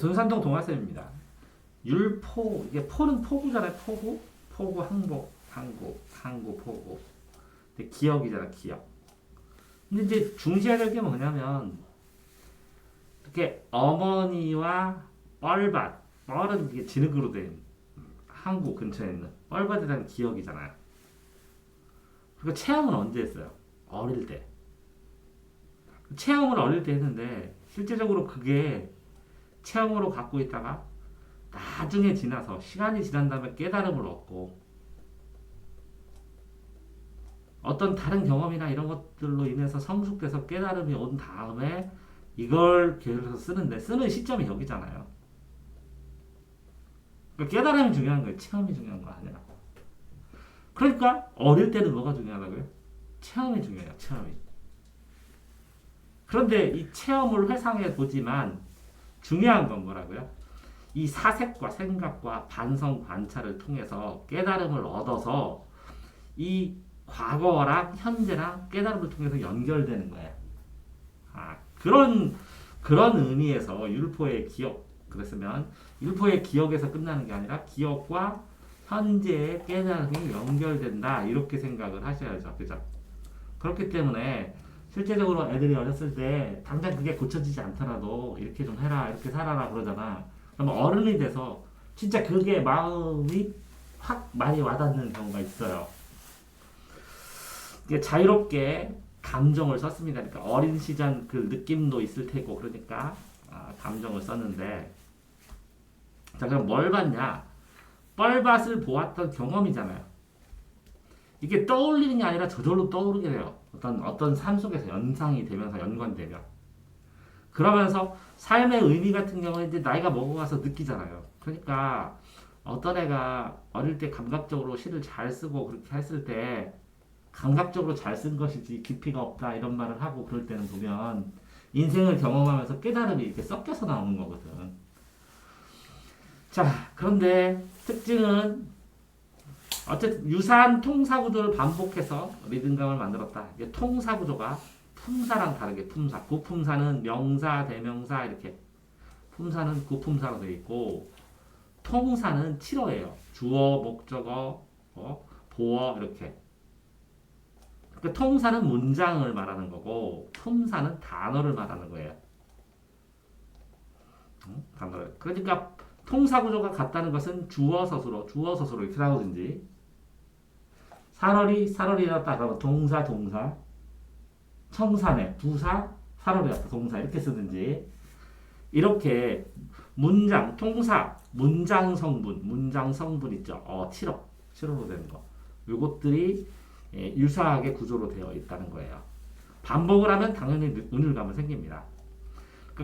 돈산동 동화쌤입니다. 율포, 이게 포는 포구잖아요. 포구, 포구, 항복, 항구, 포구. 근데 기억이잖아, 기억. 근데 이제 중시해야 될 게 뭐냐면, 이렇게 어머니와 뻘밭, 뻘은 이게 진흙으로 된 항구 근처에 있는 뻘밭에 대한 기억이잖아요. 그리고 체험은 언제 했어요? 어릴 때. 체험을 어릴 때 했는데, 실제적으로 그게 체험으로 갖고 있다가 나중에 지나서 시간이 지난 다음에 깨달음을 얻고 어떤 다른 경험이나 이런 것들로 인해서 성숙돼서 깨달음이 온 다음에 이걸 계속해서 쓰는데 쓰는 시점이 여기잖아요. 그러니까 깨달음이 중요한 거예요. 체험이 중요한 거 아니라. 그러니까 어릴 때는 뭐가 중요하다고요? 체험이 중요해요. 체험이. 그런데 이 체험을 회상해 보지만 중요한 건 뭐라고요? 이 사색과 생각과 반성 관찰을 통해서 깨달음을 얻어서 이 과거랑 현재랑 깨달음을 통해서 연결되는 거예요. 그런 의미에서 율포의 기억 그랬으면 율포의 기억에서 끝나는 게 아니라 기억과 현재의 깨달음이 연결된다 이렇게 생각을 하셔야죠. 그죠? 그렇기 때문에 실제적으로 애들이 어렸을 때 당장 그게 고쳐지지 않더라도 이렇게 좀 해라 이렇게 살아라 그러잖아. 그럼 어른이 돼서 진짜 그게 마음이 확 많이 와닿는 경우가 있어요. 이게 자유롭게 감정을 썼습니다. 그러니까 어린 시절 그 느낌도 있을 테고 그러니까 감정을 썼는데 자 그럼 뭘 봤냐? 뻘밭을 보았던 경험이잖아요. 이게 떠올리는 게 아니라 저절로 떠오르게 돼요. 어떤 삶 속에서 연상이 되면서 연관되면 그러면서 삶의 의미 같은 경우는 이제 나이가 먹어가서 느끼잖아요. 그러니까 어떤 애가 어릴 때 감각적으로 시를 잘 쓰고 그렇게 했을 때 감각적으로 잘 쓴 것이지 깊이가 없다 이런 말을 하고 그럴 때는 보면 인생을 경험하면서 깨달음이 이렇게 섞여서 나오는 거거든. 자, 그런데 특징은 어쨌든 유사한 통사구조를 반복해서 리듬감을 만들었다. 이게 통사구조가 품사랑 다르게 품사. 구품사는 명사, 대명사 이렇게. 품사는 구품사로 되어 있고 통사는 칠어예요. 주어, 목적어, 보어 이렇게. 그러니까 통사는 문장을 말하는 거고 품사는 단어를 말하는 거예요. 단어를. 그러니까 통사구조가 같다는 것은 주어 서술어 이렇게 나오든지 살얼이었다 그러면 동사 청산해 부사 살얼이었다 동사 이렇게 쓰든지 이렇게 문장 통사 문장 성분 있죠. 7어로 되는 거 요것들이 유사하게 구조로 되어 있다는 거예요. 반복을 하면 당연히 은율감은 생깁니다.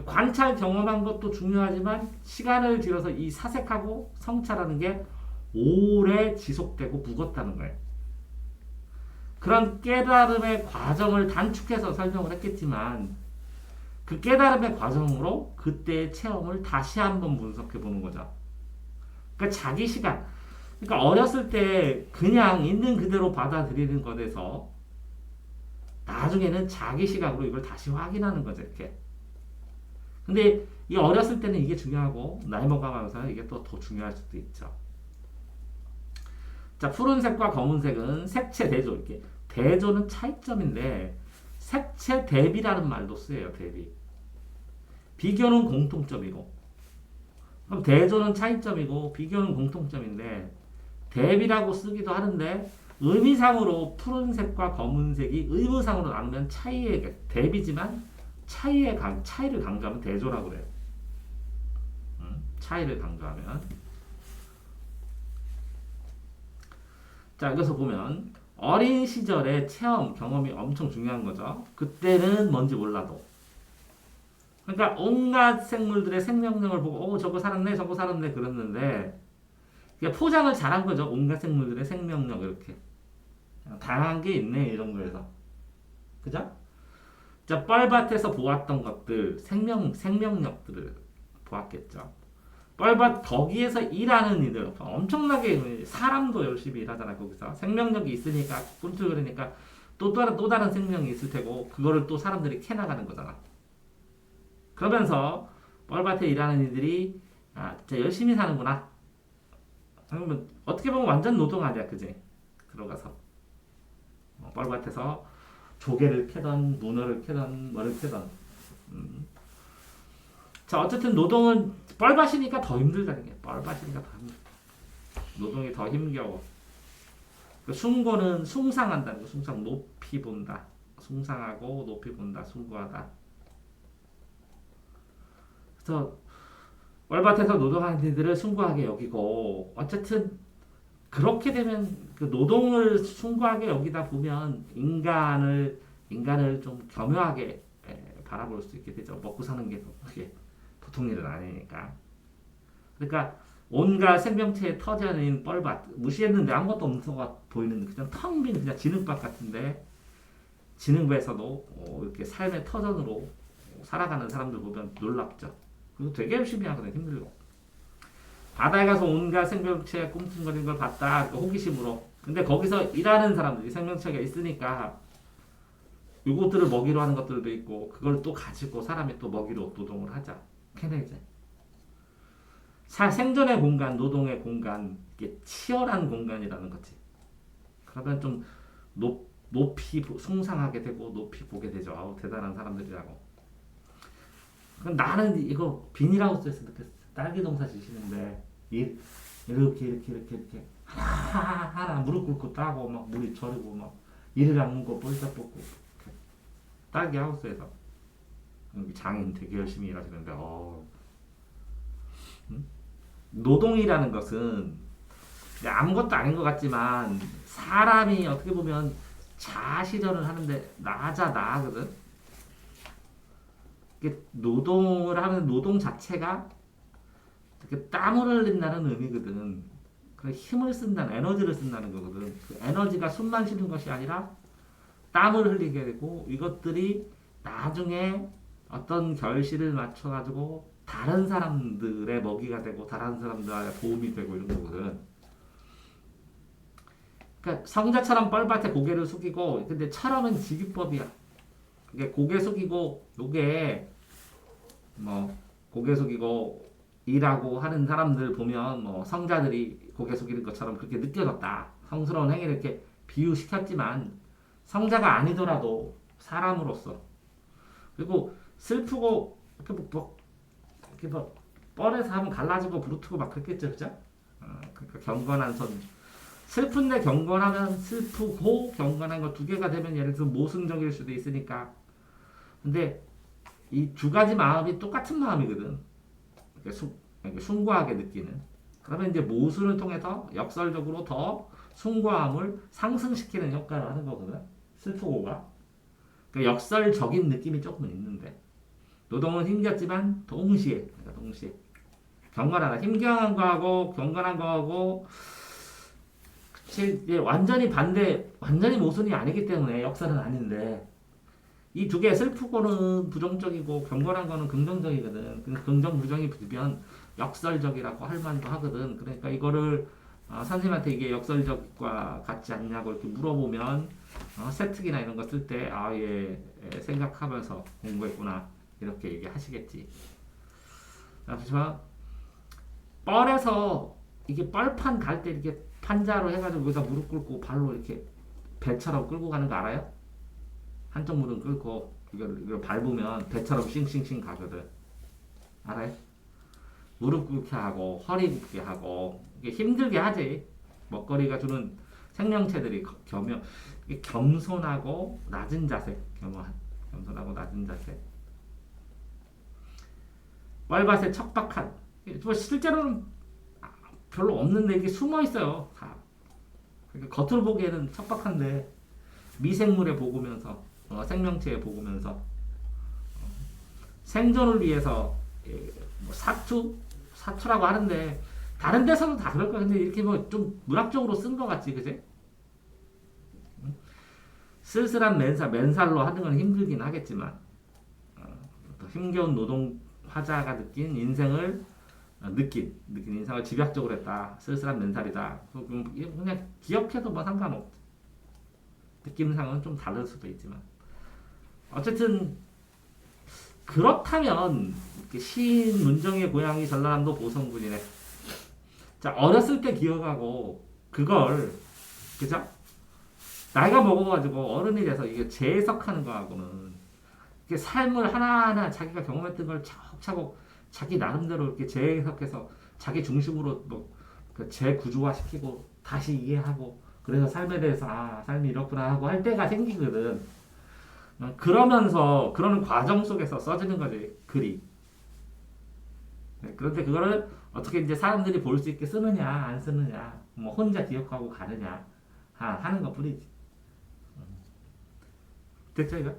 관찰 경험한 것도 중요하지만 시간을 들여서 이 사색하고 성찰하는 게 오래 지속되고 묵었다는 거예요. 그런 깨달음의 과정을 단축해서 설명을 했겠지만 그 깨달음의 과정으로 그때의 체험을 다시 한번 분석해 보는 거죠. 그러니까 자기 시간. 그러니까 어렸을 때 그냥 있는 그대로 받아들이는 것에서 나중에는 자기 시각으로 이걸 다시 확인하는 거죠. 이렇게. 근데 이 어렸을 때는 이게 중요하고 나이 먹어가면서 이게 또 더 중요할 수도 있죠. 자, 푸른색과 검은색은 색채 대조 이렇게 대조는 차이점인데 색채 대비라는 말도 쓰여요. 대비. 비교는 공통점이고 그럼 대조는 차이점이고 비교는 공통점인데 대비라고 쓰기도 하는데 의미상으로 푸른색과 검은색이 의무상으로 나누면 차이의 대비지만 차이를 강조하면 대조라고 그래요. 차이를 강조하면. 자, 여기서 보면 어린 시절의 체험, 경험이 엄청 중요한 거죠. 그때는 뭔지 몰라도. 그러니까 온갖 생물들의 생명력을 보고 저거 살았네 그랬는데 포장을 잘한 거죠. 온갖 생물들의 생명력 이렇게. 다양한 게 있네 이런 거에서. 그죠? 자, 뻘밭에서 보았던 것들, 생명력들을 보았겠죠. 뻘밭 거기에서 일하는 이들 엄청나게 사람도 열심히 일하잖아. 거기서 생명력이 있으니까 꿈틀거리니까 또 다른 생명이 있을 테고 그거를 또 사람들이 캐나가는 거잖아. 그러면서 뻘밭에 일하는 이들이 진짜 열심히 사는구나. 그러면 어떻게 보면 완전 노동 아니야, 그지? 들어가서 뻘밭에서 조개를 캐던 문어를 캐던 뭐를 캐던. 자, 어쨌든 노동은 뻘밭이니까 더 힘들다는 게 뻘밭이니까 더 힘들. 노동이 더 힘겨워. 그 숭고는 숭상한다는 거. 숭상 높이 본다. 숭상하고 높이 본다. 숭고하다. 그래서 뻘밭에서 노동하는 이들을 숭고하게 여기고 어쨌든 그렇게 되면 그 노동을 숭고하게 여기다 보면 인간을 좀 겸허하게 바라볼 수 있게 되죠. 먹고 사는 게 그게 보통 일은 아니니까. 그러니까 온갖 생명체의 터전인 뻘밭 무시했는데 아무것도 없는 것 보이는 그냥 텅 빈 그냥 진흙밭 같은데 진흙에서도 이렇게 삶의 터전으로 살아가는 사람들 보면 놀랍죠. 그리고 되게 열심히 하거든. 힘들고 바다에 가서 온갖 생명체가 꿈틀거리는 걸 봤다. 호기심으로. 근데 거기서 일하는 사람들이 생명체가 있으니까 요것들을 먹이로 하는 것들도 있고 그걸 또 가지고 사람이 또 먹이로 노동을 하자. 캐내자. 생존의 공간, 노동의 공간, 이게 치열한 공간이라는 거지. 그러면 좀 높이 숭상하게 되고 높이 보게 되죠. 아우 대단한 사람들이라고. 그럼 나는 이거 비닐하우스에서 느꼈어. 딸기 농사 지시는데 이렇게 하나 무릎 꿇고 따고 막 물이 저리고 막 이를 닦는 거 볼짝 뽑고 딸기 하우스에서 여기 장인 되게 열심히 일하시는데 노동이라는 것은 아무것도 아닌 것 같지만 사람이 어떻게 보면 자아실현을 하는데 나거든. 이게 노동을 하면 노동 자체가 이렇게 땀을 흘린다는 의미거든. 그래 힘을 쓴다는 에너지를 쓴다는 거거든. 그 에너지가 숨만 쉬는 것이 아니라 땀을 흘리게 되고 이것들이 나중에 어떤 결실을 맞춰가지고 다른 사람들의 먹이가 되고 다른 사람들의 도움이 되고 이런 거거든. 그러니까 성자처럼 뻘밭에 고개를 숙이고 근데 처럼은 직유법이야. 이게 고개 숙이고 요게 뭐 고개 숙이고 일하고 하는 사람들 보면 뭐 성자들이 고개 숙이는 것처럼 그렇게 느껴졌다. 성스러운 행위를 이렇게 비유시켰지만 성자가 아니더라도 사람으로서 그리고 슬프고 이렇게 뭐 뻘에서 하면 갈라지고 부르트고 막 그랬겠죠, 그죠? 그러니까 경건한 선 슬픈데 경건하면 슬프고 경건한 거 두 개가 되면 예를 들어 모순적일 수도 있으니까 근데 이 두 가지 마음이 똑같은 마음이거든. 그러니까 숭고하게 느끼는. 그러면 이제 모순을 통해서 역설적으로 더 숭고함을 상승시키는 역할을 하는 거거든. 슬프고가. 그러니까 역설적인 느낌이 조금은 있는데 노동은 힘겹지만 동시에 경건하다. 힘겨운 거하고 경건한 거하고 이제 완전히 모순이 아니기 때문에 역설은 아닌데 이 두 개 슬프고는 부정적이고 경건한 거는 긍정적이거든. 근데 긍정 부정이 붙으면 역설적이라고 할 만도 하거든. 그러니까 이거를 선생님한테 이게 역설적과 같지 않냐고 이렇게 물어보면 세특이나 이런 거 쓸 때 생각하면서 공부했구나 이렇게 얘기하시겠지. 그렇지만 뻘에서 이게 뻘판 갈 때 이렇게 판자로 해가지고 여기다 무릎 꿇고 발로 이렇게 배처럼 끌고 가는 거 알아요? 한쪽 무릎 꿇고 이걸 밟으면 배처럼 싱싱싱 가거든. 알아요? 무릎 꿇게 하고 허리 굽게 하고 이게 힘들게 하지. 먹거리가 주는 생명체들이 겸손하고 낮은 자세, 겸손하고 낮은 자세. 뻘밭에 척박한. 뭐 실제로는 별로 없는데 이게 숨어 있어요. 다. 그러니까 겉으로 보기에는 척박한데 미생물에 보고면서 생명체에 보고면서 생존을 위해서 뭐 사투라고 하는데 다른 데서도 다 그럴 거야. 근데 이렇게 뭐 좀 문학적으로 쓴 거 같지, 그지? 쓸쓸한 맨살로 하는 건 힘들긴 하겠지만 힘겨운 노동 화자가 느낀 인생을 느낀 인생을 집약적으로 했다. 쓸쓸한 맨살이다. 그냥 기억해도 뭐 상관없지. 느낌상은 좀 다를 수도 있지만 어쨌든 그렇다면 시인 문정의 고향이 전라남도 보성군이네. 자, 어렸을 때 기억하고 그걸 그죠? 나이가 먹어가지고 어른이 돼서 이게 재해석하는 거하고는 이게 삶을 하나하나 자기가 경험했던 걸 차곡차곡 자기 나름대로 이렇게 재해석해서 자기 중심으로 뭐그 재구조화시키고 다시 이해하고 그래서 삶에 대해서 아 삶이 이렇구나 하고 할 때가 생기거든. 그러면서 그러는 과정 속에서 써지는 거지 글이. 네, 그런데 그거를 어떻게 이제 사람들이 볼 수 있게 쓰느냐 안 쓰느냐 뭐 혼자 기억하고 가느냐 하는 것 뿐이지. 됐죠 이거?